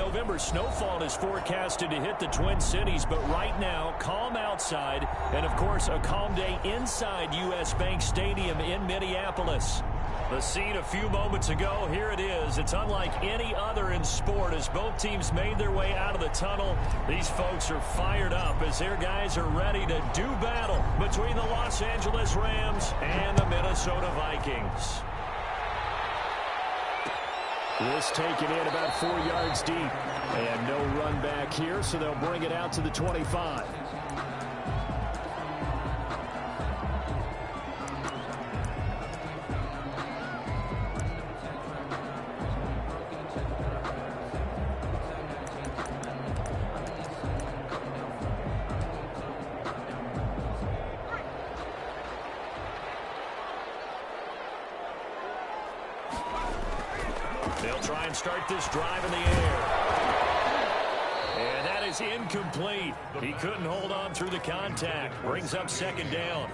November snowfall is forecasted to hit the Twin Cities, but right now, calm outside, and of course, a calm day inside U.S. Bank Stadium in Minneapolis. The scene a few moments ago, here it is. It's unlike any other in sport as both teams made their way out of the tunnel. These folks are fired up as their guys are ready to do battle between the Los Angeles Rams and the Minnesota Vikings. This taken in about 4 yards deep. And no run back here, so they'll bring it out to the 25. They'll try and start this drive in the air. And that is incomplete. He couldn't hold on through the contact. Brings up second down.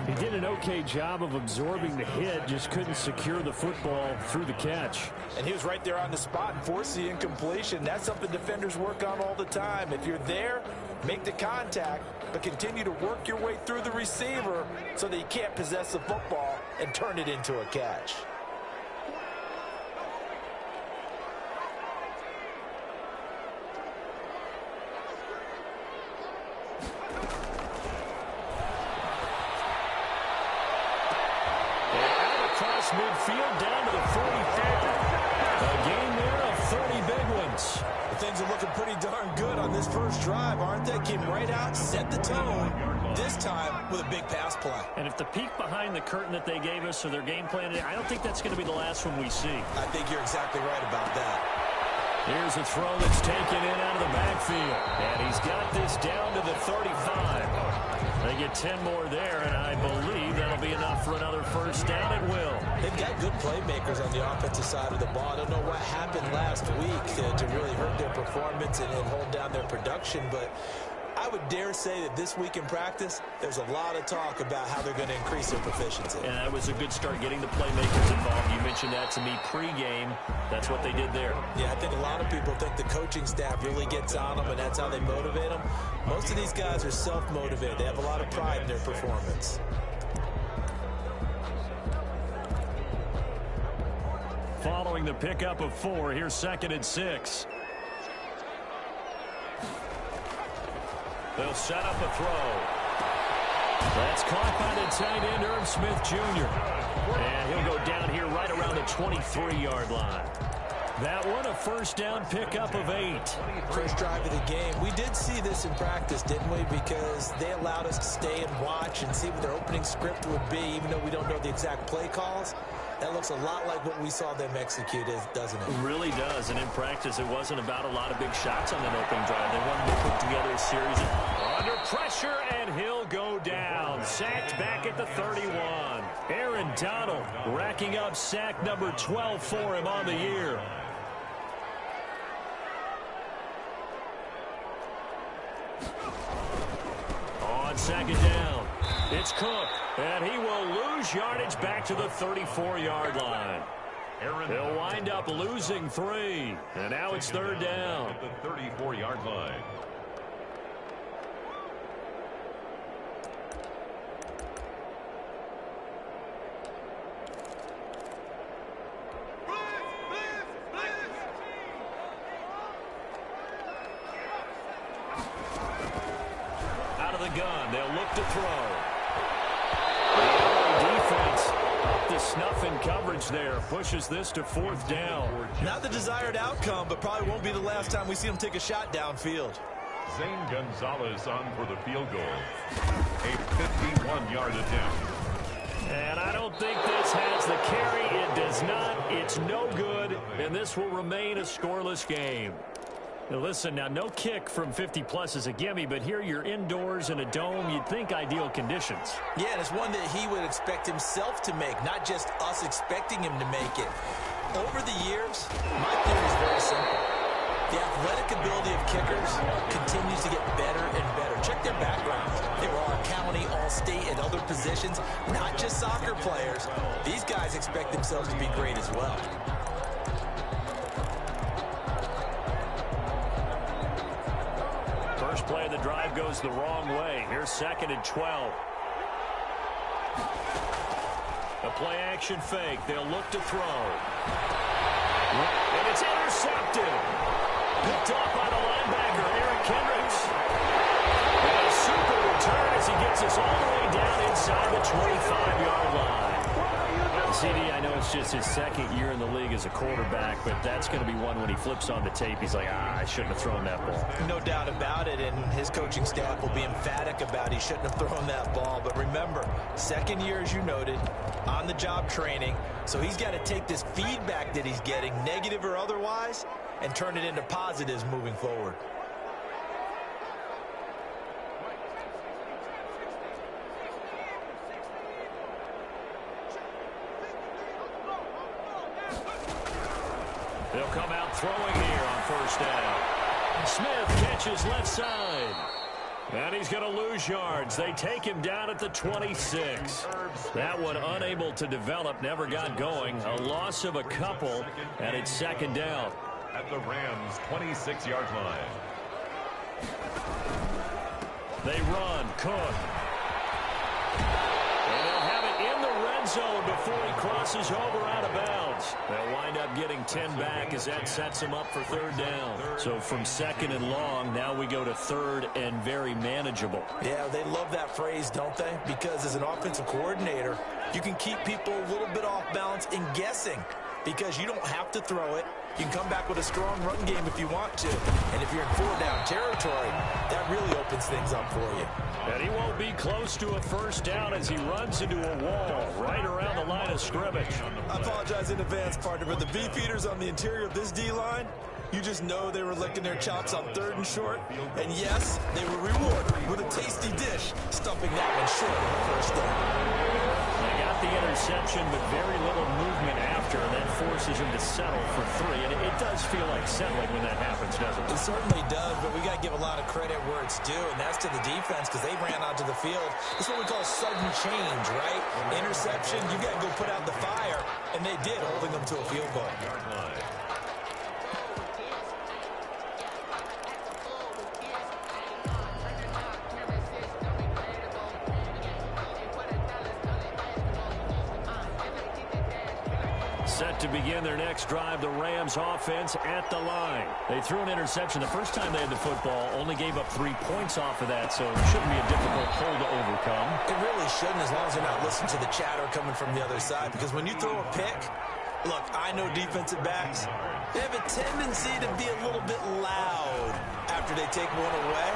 He did an okay job of absorbing the hit, just couldn't secure the football through the catch. And he was right there on the spot and forced the incompletion. That's something defenders work on all the time. If you're there, make the contact, but continue to work your way through the receiver so that you can't possess the football and turn it into a catch. Midfield down to the 45. A game there of 30 big ones. Things are looking pretty darn good on this first drive, aren't they? Came right out, set the tone, this time with a big pass play. And if the peek behind the curtain that they gave us or their game plan, I don't think that's going to be the last one we see. I think you're exactly right about that. Here's a throw that's taken in out of the backfield. And he's got this down to the 35. They get 10 more there, and I believe that'll be enough for another first down. It will. They've got good playmakers on the offensive side of the ball. I don't know what happened last week to really hurt their performance and hold down their production, but I would dare say that this week in practice, there's a lot of talk about how they're going to increase their proficiency. And that was a good start getting the playmakers involved. You mentioned that to me pregame. That's what they did there. Yeah, I think a lot of people think the coaching staff really gets on them, and that's how they motivate them. Most of these guys are self-motivated. They have a lot of pride in their performance. Following the pickup of 4, here's 2nd and 6. They'll set up a throw. That's caught by the tight end, Irv Smith Jr. And he'll go down here right around the 23-yard line. That one a first down pickup of 8. First drive of the game. We did see this in practice, didn't we? Because they allowed us to stay and watch and see what their opening script would be, even though we don't know the exact play calls. That looks a lot like what we saw them execute, doesn't it? It really does. And in practice, it wasn't about a lot of big shots on that opening drive. They wanted to put together a series of under pressure, and he'll go down. Sacked back at the 31. Aaron Donald racking up sack number 12 for him on the year. On second down, it's Cook, and he will lose yardage back to the 34-yard line. He'll wind up losing 3, and now it's third down. The 34-yard line. Gun. They'll look to throw. The defense up to snuff in coverage there. Pushes this to 4th down. Not the desired outcome, but probably won't be the last time we see him take a shot downfield. Zane Gonzalez on for the field goal. A 51-yard attempt. And I don't think this has the carry. It does not. It's no good. And this will remain a scoreless game. Now listen, now no kick from 50-plus is a gimme, but here you're indoors in a dome. You'd think ideal conditions. Yeah, and it's one that he would expect himself to make, not just us expecting him to make it. Over the years, my theory is very simple. The athletic ability of kickers continues to get better and better. Check their backgrounds. They were all county, all state, and other positions, not just soccer players. These guys expect themselves to be great as well. play of the drive goes the wrong way. Here's 2nd and 12. A play-action fake. They'll look to throw. And it's intercepted. Picked off by the linebacker, Eric Kendricks. And a super return as he gets us all the way down inside the 25-yard line. CD, I know it's just his 2nd year in the league as a quarterback, but that's going to be one when he flips on the tape, he's like, I shouldn't have thrown that ball. No doubt about it, and his coaching staff will be emphatic about he shouldn't have thrown that ball. But remember, 2nd year, as you noted, on-the-job training, so he's got to take this feedback that he's getting, negative or otherwise, and turn it into positives moving forward. They'll come out throwing here on 1st down. Smith catches left side. And he's going to lose yards. They take him down at the 26. That one unable to develop, never got going. A loss of a couple, and it's 2nd down. At the Rams' 26-yard line. They run. Cook. And they'll have it in the red zone before he crosses over out of bounds. They'll wind up getting 10 back as that sets him up for 3rd down. So from 2nd and long, now we go to 3rd and very manageable. Yeah, they love that phrase, don't they? Because as an offensive coordinator, you can keep people a little bit off balance in guessing because you don't have to throw it. You can come back with a strong run game if you want to. And if you're in 4-down territory, that really opens things up for you. And he won't be close to a 1st down as he runs into a wall right around the line of scrimmage. I apologize in advance, partner, but the beefeaters on the interior of this D-line, you just know they were licking their chops on 3rd and short. And yes, they were rewarded with a tasty dish, stuffing that one short on the 1st down. They got the interception, but very little movement after, and that forces him to settle for 3. And it does feel like settling when that happens, doesn't it? It certainly does, but we got to give a lot of credit where it's due, and that's to the defense because they ran onto the field. It's what we call sudden change, right? Interception, you got to go put out the fire, and they did, holding them to a field goal. Set to begin their next drive, the Rams offense at the line. They threw an interception the first time they had the football, only gave up 3 points off of that, so it shouldn't be a difficult hole to overcome. It really shouldn't, as long as they're not listening to the chatter coming from the other side, because when you throw a pick, look, I know defensive backs, they have a tendency to be a little bit loud after they take one away,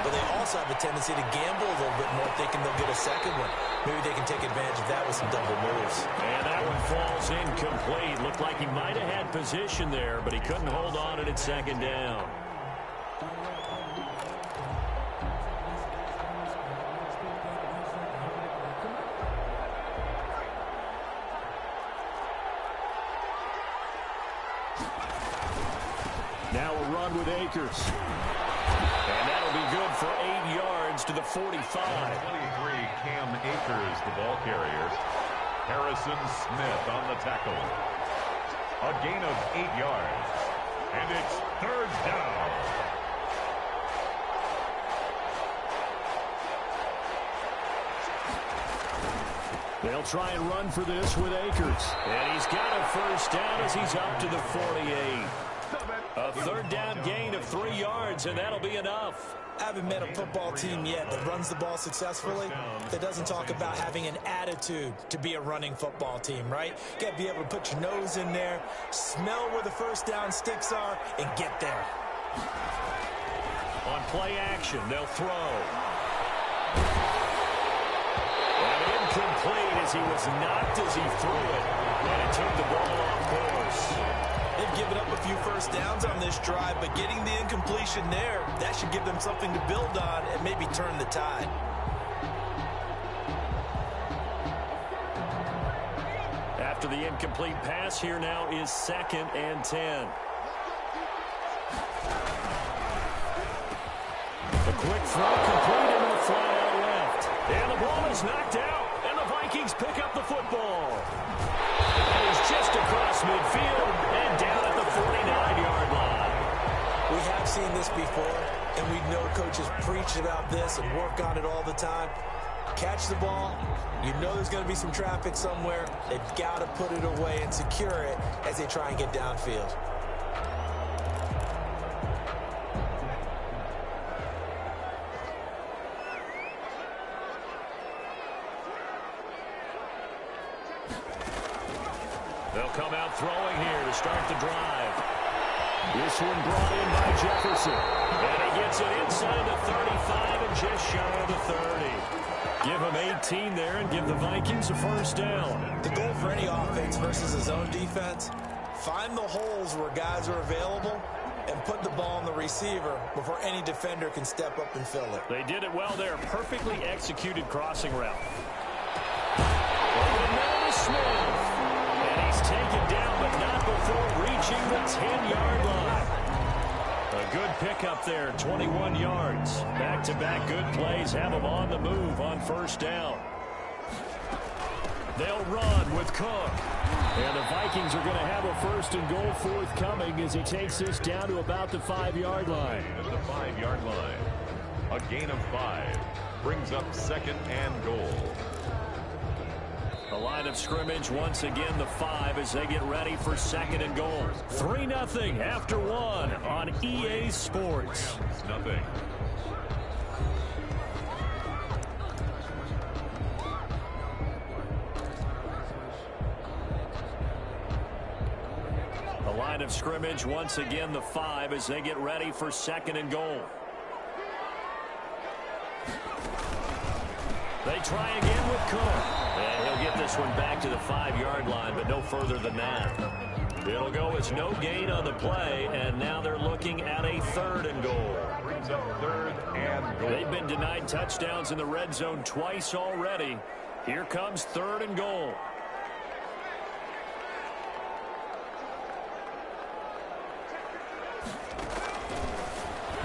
but they also have a tendency to gamble a little bit more thinking they'll get a second one. Maybe they can take advantage of that with some double moves. And that one falls incomplete. Looked like he might have had position there, but he couldn't hold on to it at 2nd down. Now a run with Akers. And that'll be good for 8 yards to the 45. 23, Cam Akers, the ball carrier. Harrison Smith on the tackle. A gain of 8 yards. And it's 3rd down. They'll try and run for this with Akers. And he's got a 1st down as he's up to the 48. A 3rd down gain of 3 yards, and that'll be enough. I haven't met a football team yet that runs the ball successfully that doesn't talk about having an attitude to be a running football team, right? You got to be able to put your nose in there, smell where the 1st down sticks are, and get there. On play action, they'll throw. And incomplete as he was knocked as he threw it, and it took the ball off course. They've given up a few 1st downs on this drive, but getting the incompletion there, that should give them something to build on and maybe turn the tide. After the incomplete pass, here now is 2nd and 10. A quick throw complete into the fly out left. And the ball is knocked out, and the Vikings pick up the football. And he's just across midfield and down at the 49-yard line. We have seen this before. and we know coaches preach about this and work on it all the time. Catch the ball. You know there's going to be some traffic somewhere. They've got to put it away and secure it as they try and get downfield. They'll come out throwing here to start the drive. This one brought in by Jefferson. And he gets it inside the 35 and just shy of the 30. Give him 18 there and give the Vikings a first down. The goal for any offense versus a zone defense, find the holes where guys are available and put the ball on the receiver before any defender can step up and fill it. They did it well there. Perfectly executed crossing route. And now to Smith. And he's taken down, but not before reaching the 10-yard line. A good pickup there, 21 yards. Back-to-back good plays have him on the move on first down. They'll run with Cook. And the Vikings are going to have a first and goal forthcoming as he takes this down to about the 5-yard line. At the 5-yard line. A gain of 5 brings up second and goal. The line of scrimmage once again the 5 as they get ready for second and goal. 3-0 after 1 on EA Sports. Nothing. The line of scrimmage once again the 5 as they get ready for second and goal. They try again with Cook. And he'll get this one back to the 5-yard line, but no further than that. It'll go as no gain on the play, and now they're looking at a third and goal. Brings up third and goal. They've been denied touchdowns in the red zone twice already. Here comes third and goal.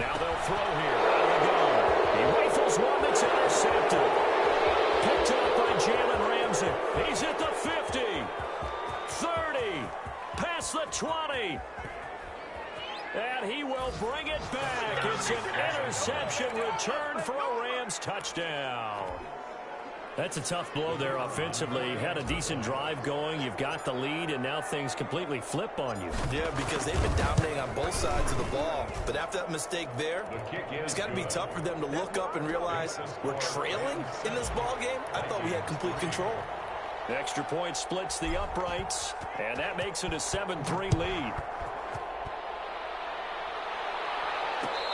Now they'll throw here out of the gun. He rifles one that's intercepted. Picked up by Jalen Ramsey. He's at the 50, 30, past the 20. And he will bring it back. It's an interception return for a Rams touchdown. That's a tough blow there offensively. Had a decent drive going. You've got the lead, and now things completely flip on you. Yeah, because they've been dominating on both sides of the ball. But after that mistake there, it's got to be tough for them to look up and realize we're trailing in this ball game. I thought we had complete control. Extra point splits the uprights, and that makes it a 7-3 lead.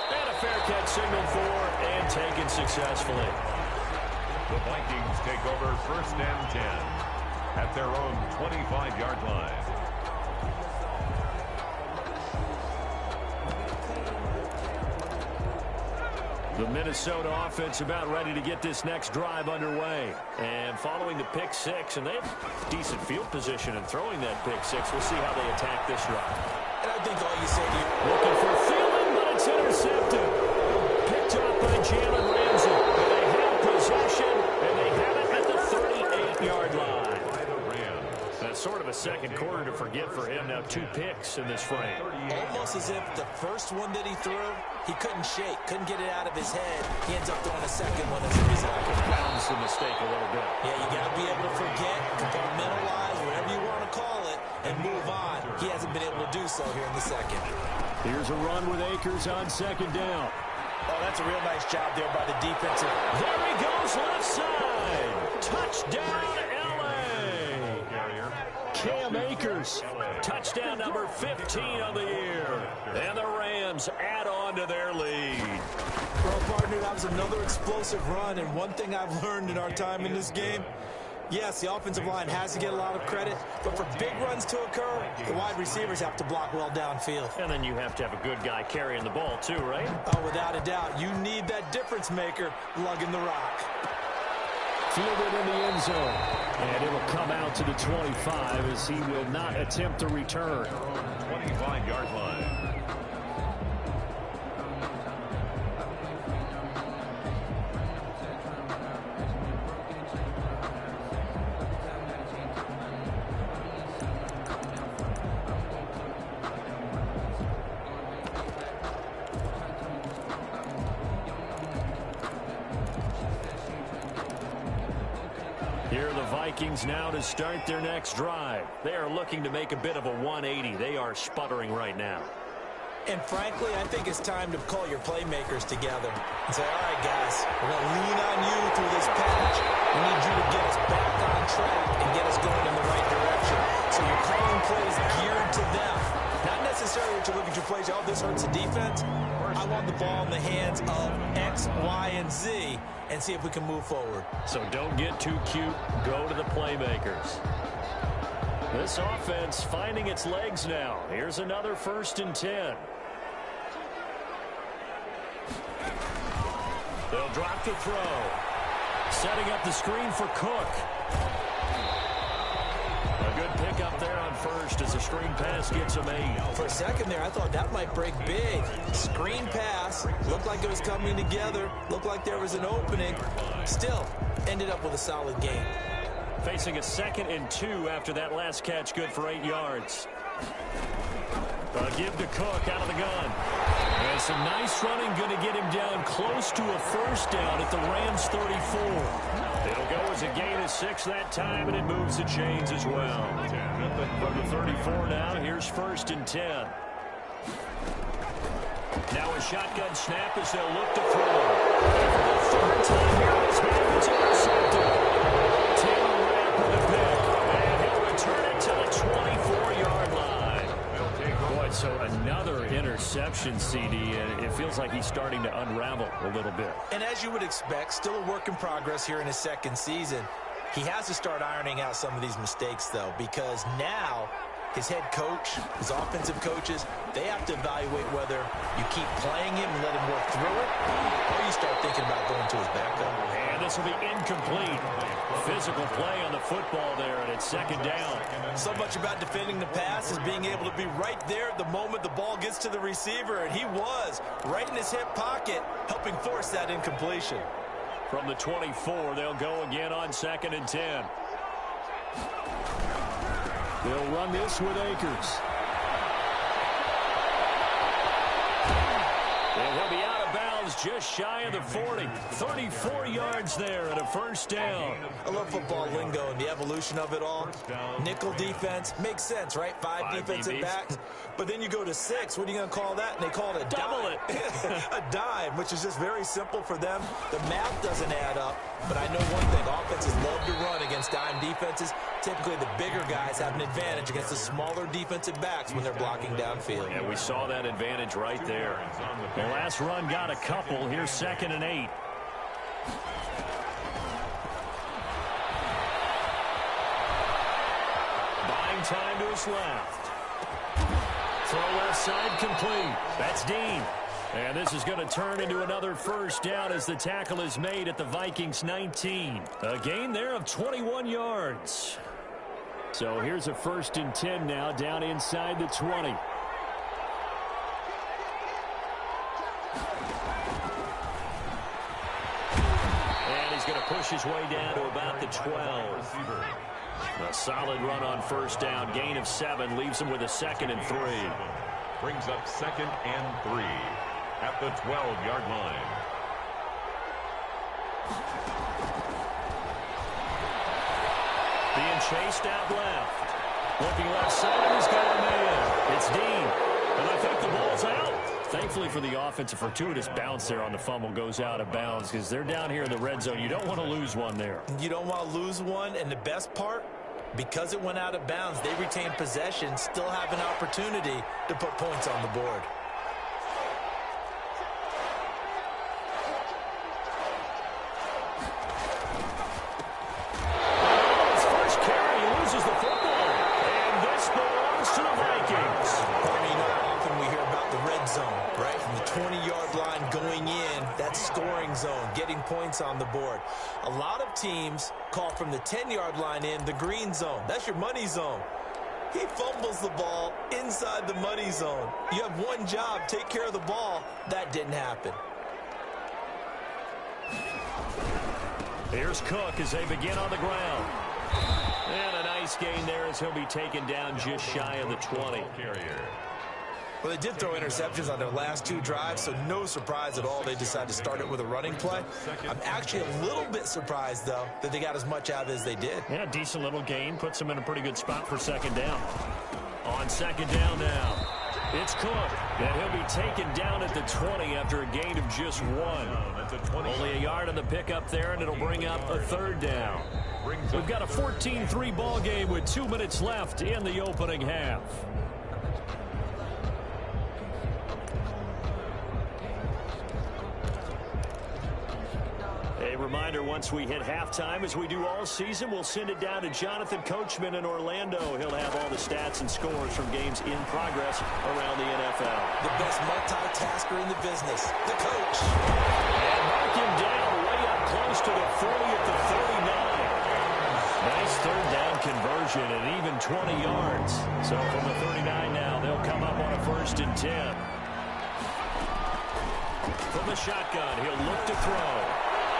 And a fair catch signaled for and taken successfully. The Vikings take over first and 10 at their own 25-yard line. The Minnesota offense about ready to get this next drive underway. And following the pick six, and they have decent field position in throwing that pick six. We'll see how they attack this drive. And I think all you said here. Looking for Thielen, but it's intercepted. Picked up by Jalen Ramsey. And they have possession, and they have it at the 38-yard line. That's sort of a second quarter to forget for him. Now 2 picks in this frame. Almost as if the first one that he threw, he couldn't shake, couldn't get it out of his head. He ends up throwing a second one as a result. Compounds the mistake a little bit. Yeah, you got to be able to forget, compartmentalize, whatever you want to call it, and move on. He hasn't been able to do so here in the second. Here's a run with Akers on second down. Oh, that's a real nice job there by the defensive. There he goes left side. Touchdown, L.A. Cam Akers. Touchdown number 15 on the year. And the Rams add on to their lead. Well, partner, that was another explosive run. And one thing I've learned in our time in this game, yes, the offensive line has to get a lot of credit, but for big runs to occur, the wide receivers have to block well downfield. And then you have to have a good guy carrying the ball too, right? Oh, without a doubt. You need that difference maker lugging the rock. Fielded in the end zone. And it will come out to the 25 as he will not attempt a return. 25-yard line. Here are the Vikings now to start their next drive. They are looking to make a bit of a 180. They are sputtering right now. And frankly, I think it's time to call your playmakers together and say, all right, guys, we're going to lean on you through this patch. We need you to get us back on track and get us going in the right direction. So you're calling plays geared to them. Not necessarily that you look at your plays, oh, this hurts the defense. I want the ball in the hands of X, Y, and Z and see if we can move forward. So don't get too cute. Go to the playmakers. This offense finding its legs now. Here's another 1st and 10. They'll drop the throw. Setting up the screen for Cook. A good pickup there on first as the screen pass gets him 8. For a second there, I thought that might break big. Screen pass. Looked like it was coming together. Looked like there was an opening. Still, ended up with a solid gain. Facing a 2nd and 2 after that last catch, good for 8 yards. A give to Cook out of the gun. And some nice running, going to get him down close to a 1st down at the Rams 34. It'll go as a gain of 6 that time, and it moves the chains as well. From the 34 now, here's 1st and 10. Now a shotgun snap as they'll look to throw. And for the 3rd time here, this man gets intercepted. Taylor Rapp with a pick, and he'll return it to the 24-yard line. Boy, so another interception, CD, and it feels like he's starting to unravel a little bit. And as you would expect, still a work in progress here in his 2nd season. He has to start ironing out some of these mistakes, though, because now his head coach, his offensive coaches, they have to evaluate whether you keep playing him and let him work through it, or you start thinking about going to his backup. And this will be incomplete. Physical play on the football there, and it's 2nd down. So much about defending the pass is being able to be right there at the moment the ball gets to the receiver, and he was right in his hip pocket, helping force that incompletion. From the 24, they'll go again on 2nd and 10. They'll run this with Akers. And he'll be out of bounds just shy of the 40. 34 yards there and a 1st down. I love football lingo and the evolution of it all. Nickel defense makes sense, right? 5 defensive backs. But then you go to 6. What are you going to call that? And they call it a double dime. A dime, which is just very simple for them. The math doesn't add up. But I know one thing. Offenses love to run against dime defenses. Typically, the bigger guys have an advantage against the smaller defensive backs when they're blocking downfield. Yeah, we saw that advantage right there. The last run got a couple. Here's 2nd and 8. Buying time to his left. Throw left side complete. That's Dean. And this is going to turn into another 1st down as the tackle is made at the Vikings 19. A gain there of 21 yards. So here's a 1st and 10 now down inside the 20. And he's going to push his way down to about the 12. A solid run on 1st down. Gain of 7 leaves him with a 2nd and 3. Brings up 2nd and 3 at the 12-yard line. Being chased out left. Looking left side, he's got a man. It's Dean. And I think the ball's out. Thankfully for the offense, a fortuitous bounce there on the fumble goes out of bounds because they're down here in the red zone. You don't want to lose one there. You don't want to lose one, and the best part, because it went out of bounds, they retain possession, still have an opportunity to put points on the board. His first carry, he loses the football. And this belongs to the Vikings. You know how often we hear about the red zone, right? From the 20-yard line going in, that scoring zone, getting points on the board. A lot of teams call from the 10-yard line in the green zone. That's your money zone. He fumbles the ball inside the money zone. You have one job, take care of the ball. That didn't happen. Here's Cook as they begin on the ground. And a nice gain there as he'll be taken down just shy of the 20. Well, they did throw interceptions on their last 2 drives, so no surprise at all they decided to start it with a running play. I'm actually a little bit surprised, though, that they got as much out as they did. Yeah, decent little gain. Puts them in a pretty good spot for second down. On second down now, it's Cook, and he'll be taken down at the 20 after a gain of just 1. Only a yard on the pickup there, and it'll bring up a third down. We've got a 14-3 ball game with 2 minutes left in the opening half. A reminder, once we hit halftime, as we do all season, we'll send it down to Jonathan Coachman in Orlando. He'll have all the stats and scores from games in progress around the NFL. The best multitasker in the business, the coach. And mark him down way up close to the 40 at the 39. Nice third down conversion and even 20 yards. So from the 39 now, they'll come up on a 1st and 10. From the shotgun, he'll look to throw.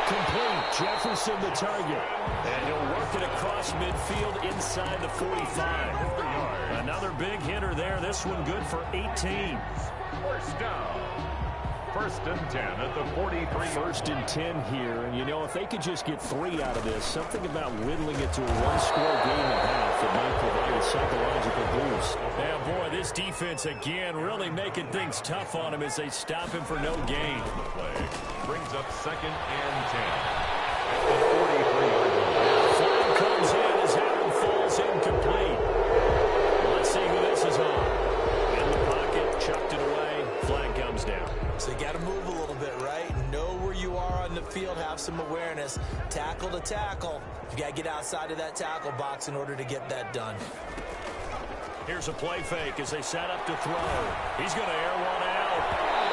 Complete. Jefferson the target. And he'll work it across midfield inside the 45. Another big hitter there. This one good for 18. First down. 1st and 10 at the 43. 1st and 10 here. And, you know, if they could just get 3 out of this, something about whittling it to a 1-score game and a half that might provide a psychological boost. Yeah, boy, this defense, again, really making things tough on him as they stop him for no gain. Play brings up 2nd and 10 at the 43-yard line. Flag comes in as Allen falls incomplete. Let's see who this is on. In the pocket, chucked it away. Flag comes down. So you got to move a little bit, right? Know where you are on the field, have some awareness. Tackle to tackle. You got to get outside of that tackle box in order to get that done. Here's a play fake as they set up to throw. He's going to air one out.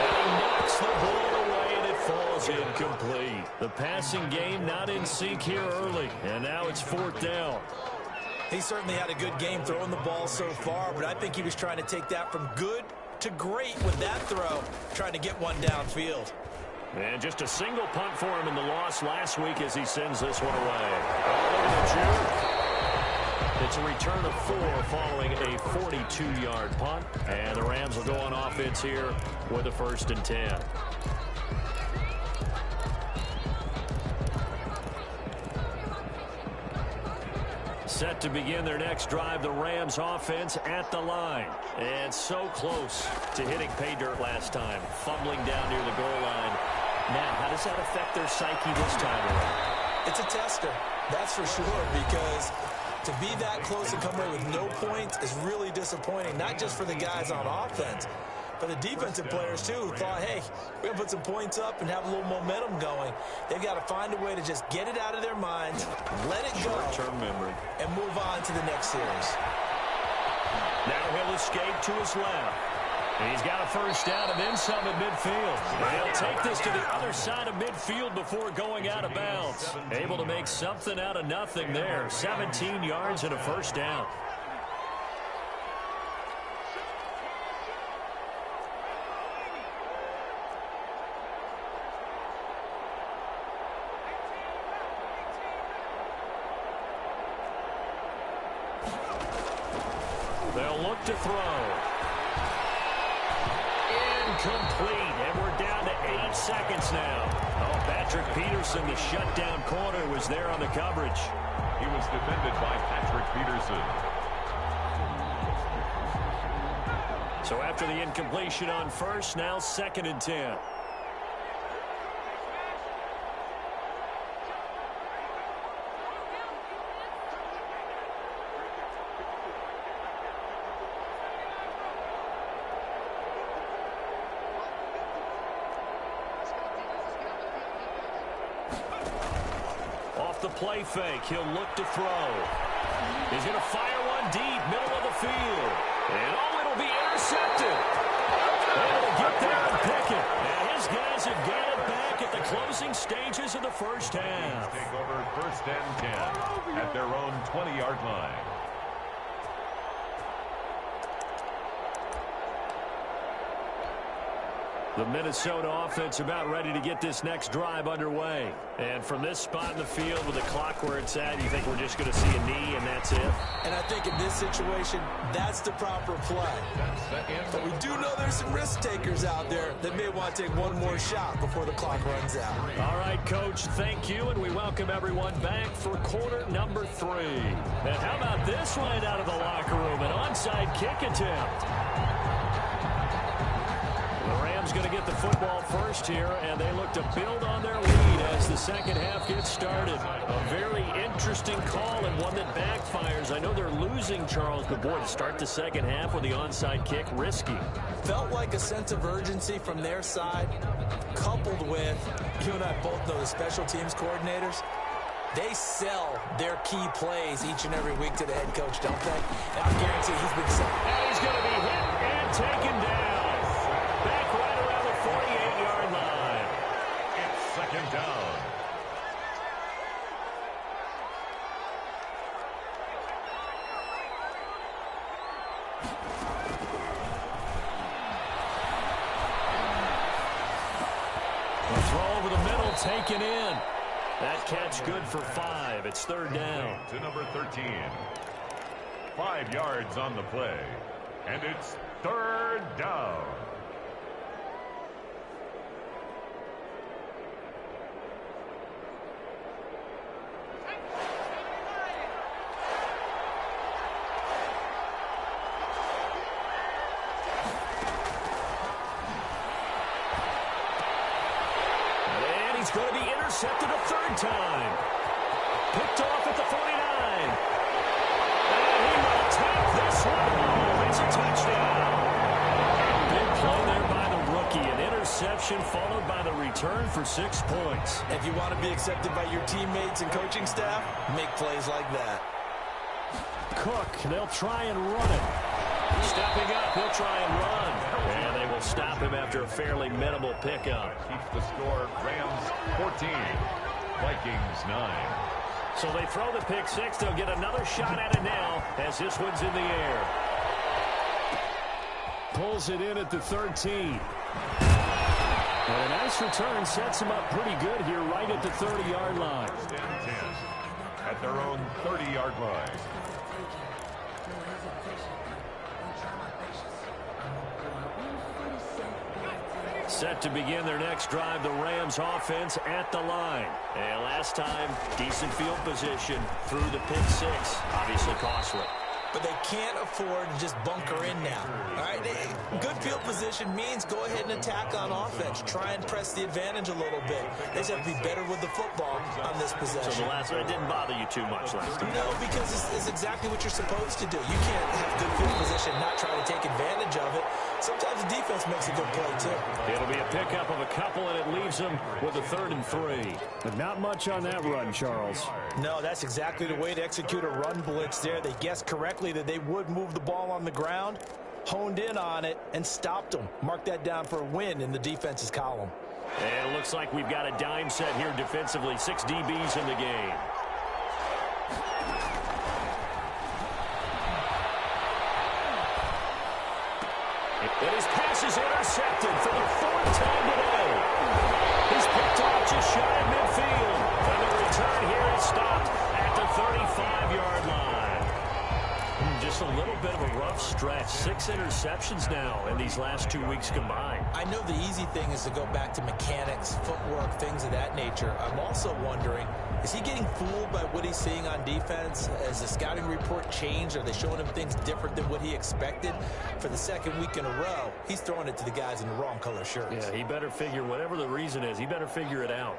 And he knocks the ball away, and it falls incomplete. The passing game not in sync here early, and now it's 4th down. He certainly had a good game throwing the ball so far, but I think he was trying to take that from good to great with that throw, trying to get one downfield. And just a single punt for him in the loss last week as he sends this one away. It's a return of 4 following a 42-yard punt. And the Rams will go on offense here with a 1st and 10. Set to begin their next drive, the Rams offense at the line. And so close to hitting pay dirt last time, fumbling down near the goal line. Now, how does that affect their psyche this time around? It's a tester, that's for sure, because to be that close and come away with no points is really disappointing, not just for the guys on offense, but the defensive players, too, who thought, hey, we're going to put some points up and have a little momentum going. They've got to find a way to just get it out of their minds, let it go, short-term memory, and move on to the next series. Now he'll escape to his left. And he's got a 1st down and then some at midfield. And he'll take this to the other side of midfield before going out of bounds. Able to make something out of nothing there. 17 yards and a 1st down. They'll look to throw. Incomplete, and we're down to 8 seconds now. Oh, Patrick Peterson, the shutdown corner, was there on the coverage. He was defended by Patrick Peterson. So after the incompletion on 1st, now 2nd and 10. The play fake, he'll look to throw. He's going to fire one deep, middle of the field. And oh, it'll be intercepted. Able to get there and pick it. And his guys have got it back at the closing stages of the 1st half. Take over 1st and 10 at their own 20-yard line. The Minnesota offense about ready to get this next drive underway. And from this spot in the field with the clock where it's at, you think we're just going to see a knee and that's it? And I think in this situation, that's the proper play. But we do know there's some risk takers out there that may want to take one more shot before the clock runs out. All right, Coach, thank you, and we welcome everyone back for quarter number 3. And how about this right out of the locker room, an onside kick attempt. The Rams going to get the football first here, and they look to build on their lead as the second half gets started. A very interesting call and one that backfires. I know they're losing, Charles, but boy, to start the second half with the onside kick, risky. Felt like a sense of urgency from their side, coupled with, you and I both know the special teams coordinators, they sell their key plays each and every week to the head coach, don't they? And I guarantee he's been set. And he's going to be hit and taken down. Back right around the 48-yard line. It's second down. The throw over the middle taken in. That catch good for 5. It's third down. To number 13. 5 yards on the play. And it's third down. He's going to be intercepted a third time. Picked off at the 49. And he will take this one home. It's a touchdown. Big play there by the rookie. An interception followed by the return for 6 points. If you want to be accepted by your teammates and coaching staff, make plays like that. Cook, they'll try and run it. Stepping up, he'll try and run. And they will stop him after a fairly minimal pickup. Keeps the score. Rams 14. Vikings 9. So they throw the pick 6. They'll get another shot at it now as this one's in the air. Pulls it in at the 13. And a nice return sets him up pretty good here right at the 30-yard line. 10 at their own 30-yard line. Set to begin their next drive, the Rams offense at the line. And last time, decent field position through the pick 6. Obviously costly. But they can't afford to just bunker in now. All right, good field position means go ahead and attack on offense. Try and press the advantage a little bit. They just have to be better with the football on this possession. So the last one, it didn't bother you too much last time? No, because it's exactly what you're supposed to do. You can't have good field position and not try to take advantage of it. Sometimes the defense makes a good play, too. It'll be a pickup of a couple, and it leaves them with a 3rd and 3. But not much on that run, Charles. No, that's exactly the way to execute a run blitz there. They guessed correctly that they would move the ball on the ground, honed in on it, and stopped them. Mark that down for a win in the defense's column. And it looks like we've got a dime set here defensively. 6 DBs in the game. And his pass is intercepted for the 4th time today. He's picked off just shy of midfield. And the return here is stopped at the 35-yard line. Just a little bit of a rough stretch. 6 interceptions now in these last 2 weeks combined. I know the easy thing is to go back to mechanics, footwork, things of that nature. I'm also wondering, is he getting fooled by what he's seeing on defense? Has the scouting report changed? Are they showing him things different than what he expected? For the 2nd week in a row, he's throwing it to the guys in the wrong color shirts. Yeah, he better figure, whatever the reason is, he better figure it out.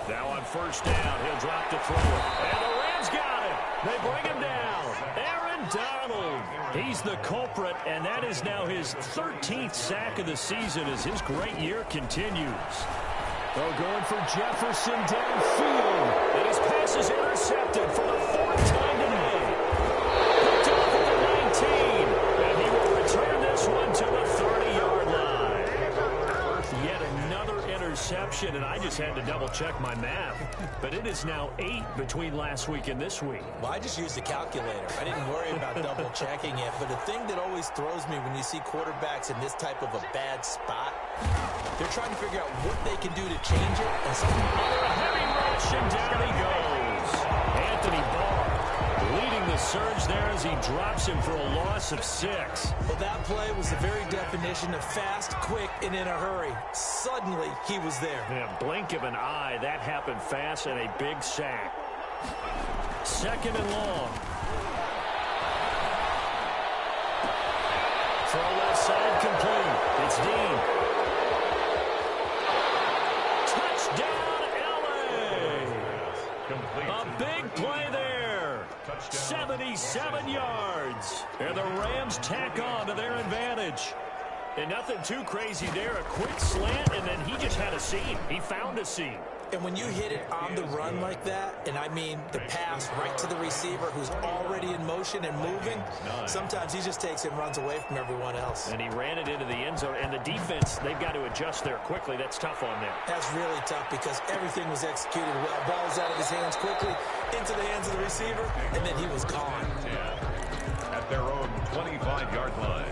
Now on 1st down, he'll drop to throw it. And the Rams got him. They bring him down. Aaron Donald. He's the culprit, and that is now his 13th sack of the season as his great year continues. They're going for Jefferson downfield. And his pass is intercepted for the 4th time today. Picked off at the 19. And he will return this one to the 30-yard line. Yet another another interception, and I just had to double-check my math. But it is now 8 between last week and this week. Well, I just used a calculator. I didn't worry about double-checking it. But the thing that always throws me when you see quarterbacks in this type of a bad spot, they're trying to figure out what they can do to change it. And so heavy rush, and down he goes. Anthony Barr leading the surge there as he drops him for a loss of 6. Well, that play was the very definition of fast, quick, and in a hurry. Suddenly, he was there. Yeah, blink of an eye. That happened fast and a big sack. 2nd and long. Throw left side complete. It's Dean. Touchdown, LA! A big play there. 77 yards. And the Rams tack on to their advantage. And nothing too crazy there. A quick slant, and then he just had a seam. He found a seam. And when you hit it on the run like that, and I mean the pass right to the receiver who's already in motion and moving, sometimes he just takes it and runs away from everyone else. And he ran it into the end zone. And the defense, they've got to adjust there quickly. That's tough on them. That's really tough because everything was executed well. Ball's out of his hands quickly, into the hands of the receiver, and then he was gone. At their own 25-yard line.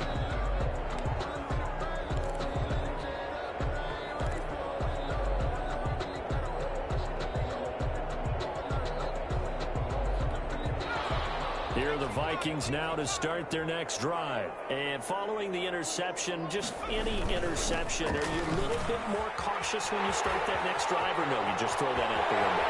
Here are the Vikings now to start their next drive. And following the interception, just any interception, are you a little bit more cautious when you start that next drive, or no, you just throw that out the window?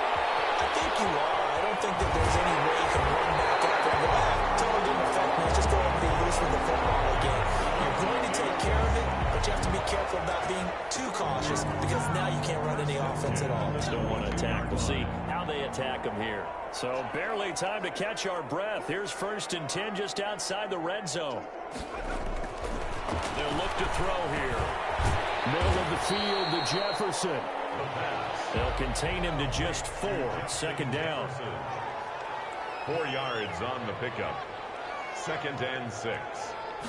I think you are. I don't think that there's any way you can run back up and go, totally didn't affect me. Just go ahead and be loose with the football again. You're going to take care of it, but you have to be careful about being too cautious because now you can't run any offense at all. Still want to attack. We'll see how they attack them here. So barely time to catch our breath. Here's 1st and 10 just outside the red zone. They'll look to throw here. Middle of the field to Jefferson. They'll contain him to just 4. 2nd down. 4 yards on the pickup. 2nd and 6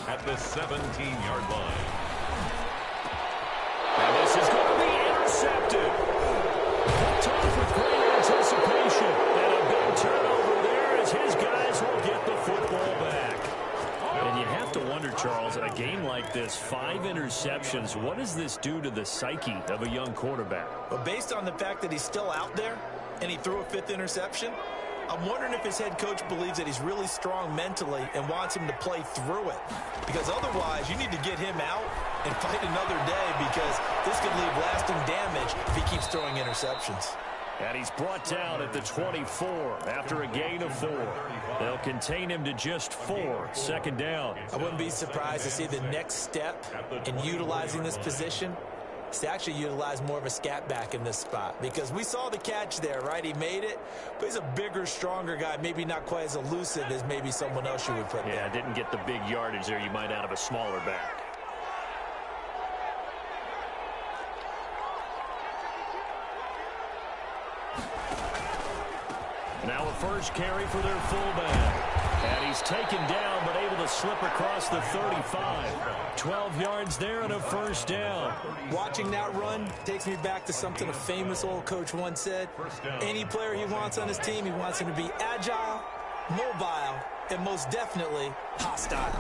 at the 17-yard line. And this is going to be intercepted. Picked off with great anticipation. And a big turnover there as his guys will get the football back. And you have to wonder, Charles, a game like this, 5 interceptions, what does this do to the psyche of a young quarterback? But based on the fact that he's still out there and he threw a 5th interception, I'm wondering if his head coach believes that he's really strong mentally and wants him to play through it. Because otherwise, you need to get him out and fight another day because this could leave lasting damage if he keeps throwing interceptions. And he's brought down at the 24 after a gain of 4. They'll contain him to just 4. 2nd down. I wouldn't be surprised to see the next step in utilizing this position is to actually utilize more of a scat back in this spot. Because we saw the catch there, right? He made it, but he's a bigger, stronger guy, maybe not quite as elusive as maybe someone else you would put there. Yeah, didn't get the big yardage there you might out of a smaller back. Now a first carry for their fullback. And he's taken down, but able to slip across the 35. 12 yards there and a 1st down. Watching that run takes me back to something a famous old coach once said. Any player he wants on his team, he wants him to be agile, mobile, and most definitely hostile.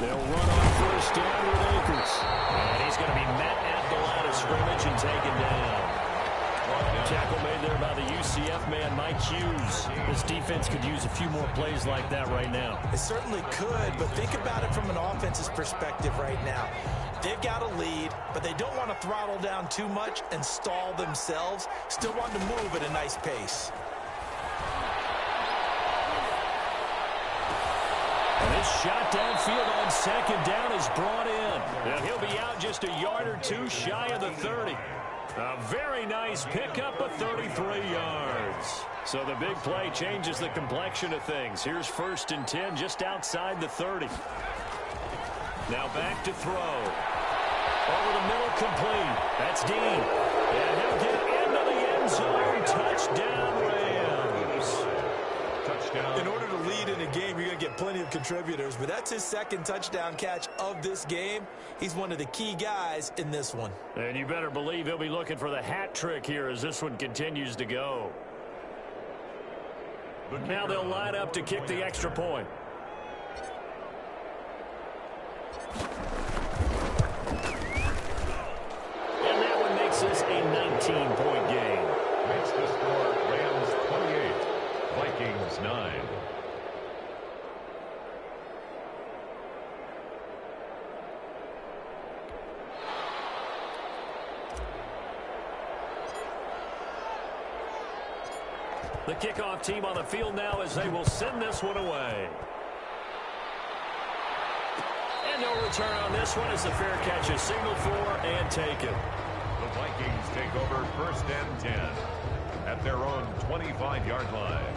They'll run on 1st down with Akers. And he's going to be met at the line of scrimmage and taken down. Tackle made there by the UCF man, Mike Hughes. This defense could use a few more plays like that right now. It certainly could, but think about it from an offense's perspective right now. They've got a lead, but they don't want to throttle down too much and stall themselves. Still want to move at a nice pace. And this shot downfield on 2nd down is brought in. And he'll be out just a yard or 2 shy of the 30. A very nice pickup of 33 yards. So the big play changes the complexion of things. Here's 1st and 10 just outside the 30. Now back to throw. Over the middle complete. That's Dean. And he'll get into the end zone. Touchdown, Rams. touchdown. In order to lead in a game, you're going to get plenty of contributors, but that's his second touchdown catch of this game. He's one of the key guys in this one. And you better believe he'll be looking for the hat trick here as this one continues to go. Now they'll line up to kick the extra point. And that one makes this a 19-point game. Makes the score Rams 28, Vikings 9. The kickoff team on the field now as they will send this one away. And no return on this one as the fair catch is signaled for and taken. The Vikings take over 1st and 10 at their own 25-yard line.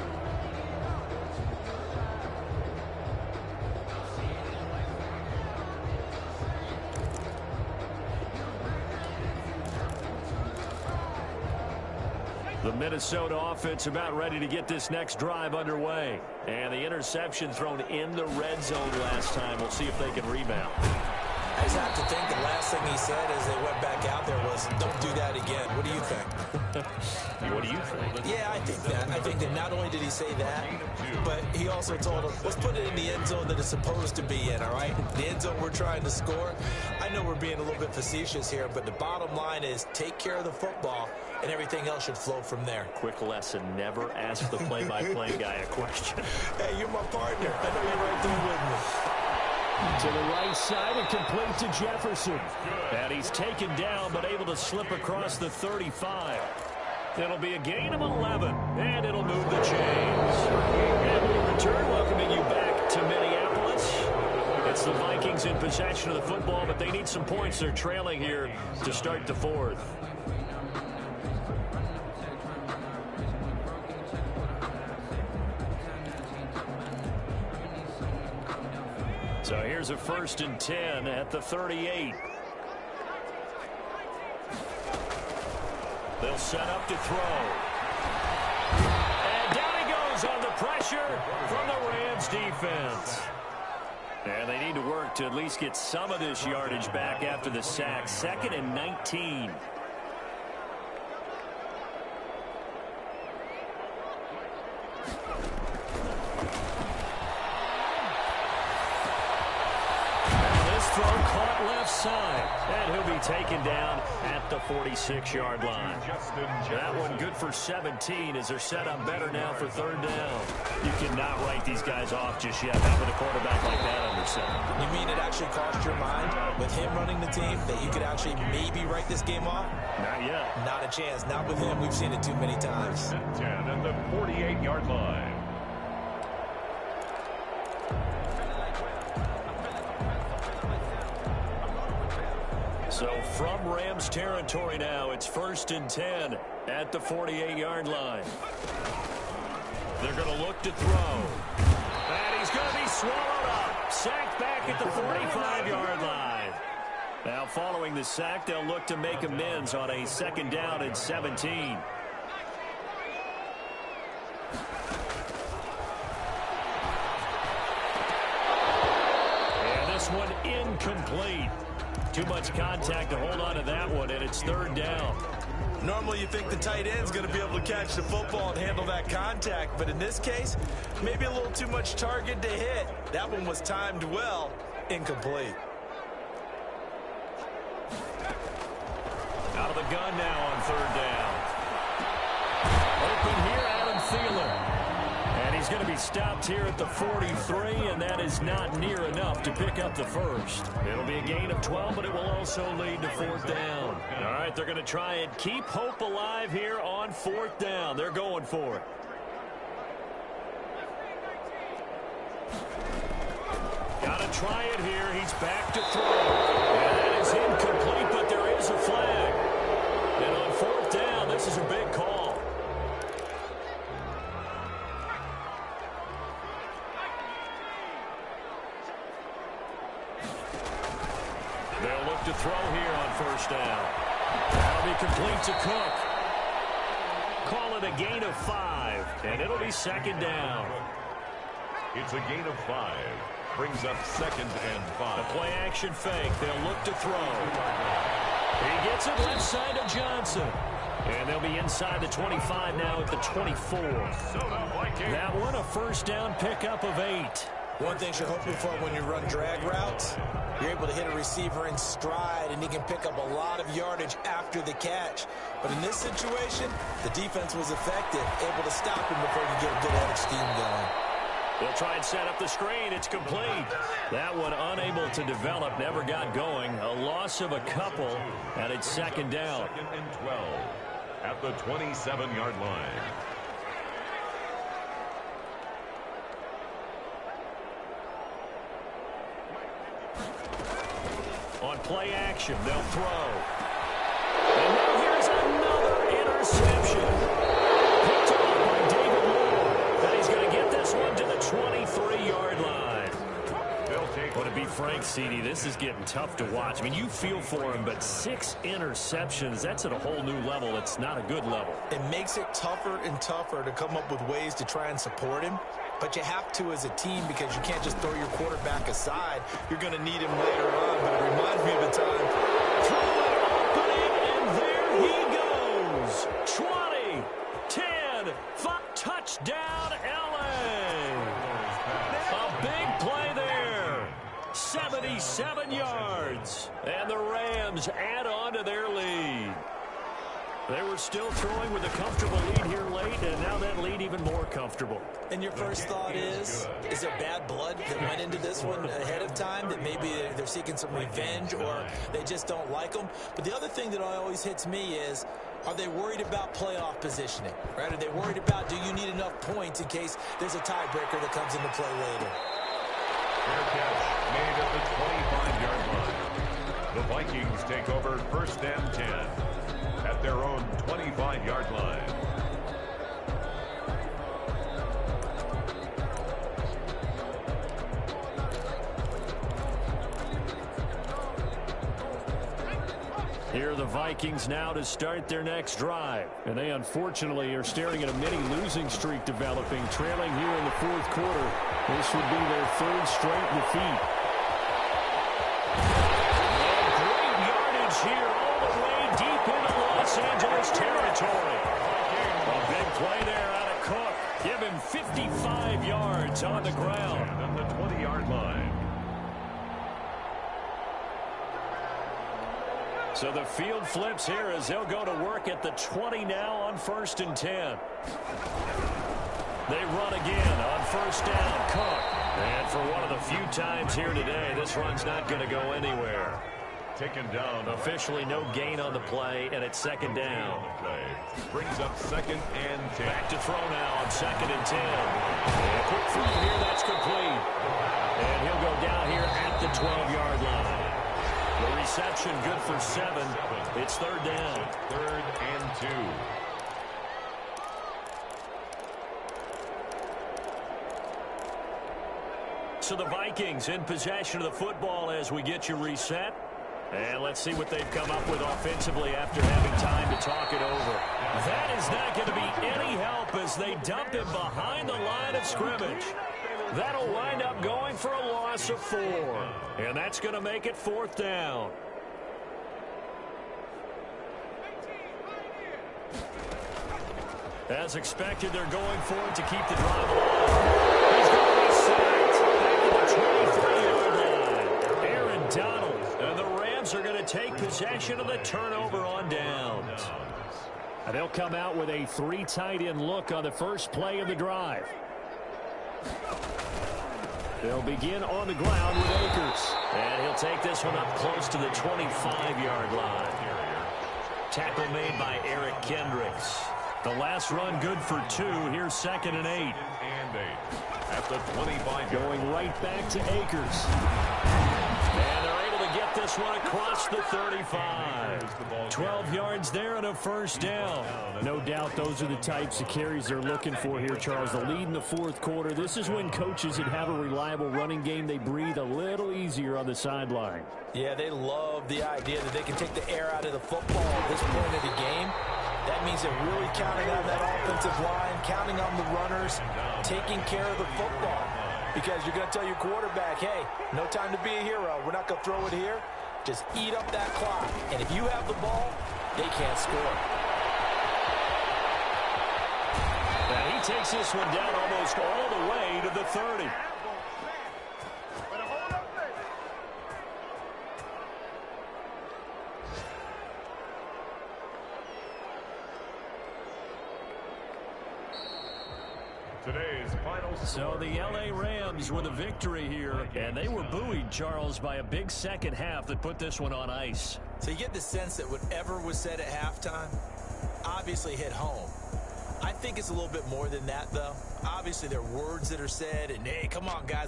The Minnesota offense about ready to get this next drive underway. And the interception thrown in the red zone last time. We'll see if they can rebound. I just have to think the last thing he said as they went back out there was, don't do that again. What do you think? What do you think? Yeah, I think that. I think that not only did he say that, but he also told him, let's put it in the end zone that it's supposed to be in, all right? The end zone we're trying to score. I know we're being a little bit facetious here, but the bottom line is take care of the football, and everything else should flow from there. Quick lesson, never ask the play-by-play guy a question. Hey, you're my partner. I know you're right there with me. To the right side and complete to Jefferson. And he's taken down but able to slip across the 35. It'll be a gain of 11, and it'll move the chains. And we return, welcoming you back to Minneapolis. It's the Vikings in possession of the football, but they need some points. They're trailing here to start the fourth. So here's a 1st and 10 at the 38. They'll set up to throw. And down he goes on the pressure from the Rams defense. And they need to work to at least get some of this yardage back after the sack. 2nd and 19. Throw caught left side, and he'll be taken down at the 46-yard line. That one good for 17 as they're set up better now for 3rd down. You cannot write these guys off just yet, having a quarterback like that under center. You mean it actually crossed your mind with him running the team that you could actually maybe write this game off? Not yet. Not a chance. Not with him. We've seen it too many times. 10 at the 48-yard line. So from Rams territory now, it's 1st and 10 at the 48-yard line. They're going to look to throw. And he's going to be swallowed up. Sacked back at the 45-yard line. Now following the sack, they'll look to make amends on a 2nd down and 17. And this one incomplete. Too much contact to hold on to that one, and it's 3rd down. Normally you think the tight end's going to be able to catch the football and handle that contact, but in this case, maybe a little too much target to hit. That one was timed well, incomplete. Out of the gun now on 3rd down. Open here, Adam Thielen. And he's going to be stopped here at the 43, and that is not near enough to pick up the first. It'll be a gain of 12, but it will also lead to 4th down. All right, they're going to try and keep hope alive here on 4th down. They're going for it. Got to try it here. He's back to throw. And that is incomplete, but there is a flag. And on 4th down, this is a big call. They'll look to throw here on 1st down. That'll be complete to Cook. Call it a gain of 5, and it'll be 2nd down. It's a gain of 5. Brings up 2nd and 5. The play action fake. They'll look to throw. He gets it left side to Johnson. And they'll be inside the 25 now at the 24. That one a first down pickup of 8. One thing you're hoping for when you run drag routes, you're able to hit a receiver in stride, and he can pick up a lot of yardage after the catch. But in this situation, the defense was effective, able to stop him before he could get a good head of steam going. They'll try and set up the screen. It's complete. That one unable to develop, never got going. A loss of a couple, and it's 2nd down. 2nd and 12 at the 27-yard line. On play action, they'll throw. And now here's another interception. Picked off by David Moore. And he's going to get this one to the 23-yard line. Well, to be frank, CD, this is getting tough to watch. I mean, you feel for him, but 6 interceptions, that's at a whole new level. It's not a good level. It makes it tougher and tougher to come up with ways to try and support him. But you have to as a team because you can't just throw your quarterback aside. You're going to need him later on, but it reminds me of a time. Opening, and there he goes. 20, 10, 5, touchdown, LA. A big play there. 77 yards. And the Rams add on to their lead. They were still throwing with a comfortable lead here late, and now that lead even more comfortable. And your first thought is there bad blood that went into this one ahead of time, that maybe they're seeking some revenge or they just don't like them? But the other thing that always hits me is, are they worried about playoff positioning? Right? Are they worried about, do you need enough points in case there's a tiebreaker that comes into play later? Fair catch made at the 25-yard line. The Vikings take over 1st and 10 at their own 25-yard line. Here are the Vikings now to start their next drive. And they unfortunately are staring at a mini losing streak developing, trailing here in the 4th quarter. This would be their 3rd straight defeat. And great yardage here all the way deep into Los Angeles territory. A big play there out of Cook. Give him 55 yards on the ground. And the 20-yard line. So the field flips here as they'll go to work at the 20 now on 1st and 10. They run again on 1st down. Cook. And for one of the few times here today, this run's not going to go anywhere. Taken down. Officially no gain on the play, and it's 2nd down. Brings up 2nd and 10. Back to throw now on 2nd and 10. And quick throw here, that's complete. And he'll go down here at the 12-yard line. The reception good for 7. It's 3rd down. 3rd and 2. So the Vikings in possession of the football as we get you reset. And let's see what they've come up with offensively after having time to talk it over. That is not going to be any help as they dump him behind the line of scrimmage. That'll wind up going for a loss of 4. And that's going to make it 4th down. As expected, they're going for it to keep the drive alive. He's going to be sacked back to the 23-yard line. Aaron Donald. And the Rams are going to take possession of the turnover on downs. And they'll come out with a 3 tight end look on the first play of the drive. They'll begin on the ground with Akers. And he'll take this one up close to the 25-yard line. Tackle made by Eric Kendricks. The last run good for 2. Here's 2nd and 8. At the 25. Going right back to Akers. And they're able to get this one across the 35. 12 yards there and a first down. No doubt those are the types of carries they're looking for here, Charles. The lead in the 4th quarter. This is when coaches that have a reliable running game, they breathe a little easier on the sideline. Yeah, they love the idea that they can take the air out of the football at this point of the game. That means they're really counting on that offensive line, counting on the runners, taking care of the football. Because you're going to tell your quarterback, hey, no time to be a hero. We're not going to throw it here. Just eat up that clock. And if you have the ball, they can't score. And he takes this one down almost all the way to the 30. Today's final So the L.A. Rams with a victory here, and they were buoyed, Charles, by a big second half that put this one on ice. So you get the sense that whatever was said at halftime obviously hit home. I think it's a little bit more than that, though. Obviously, there are words that are said, and, hey, come on, guys.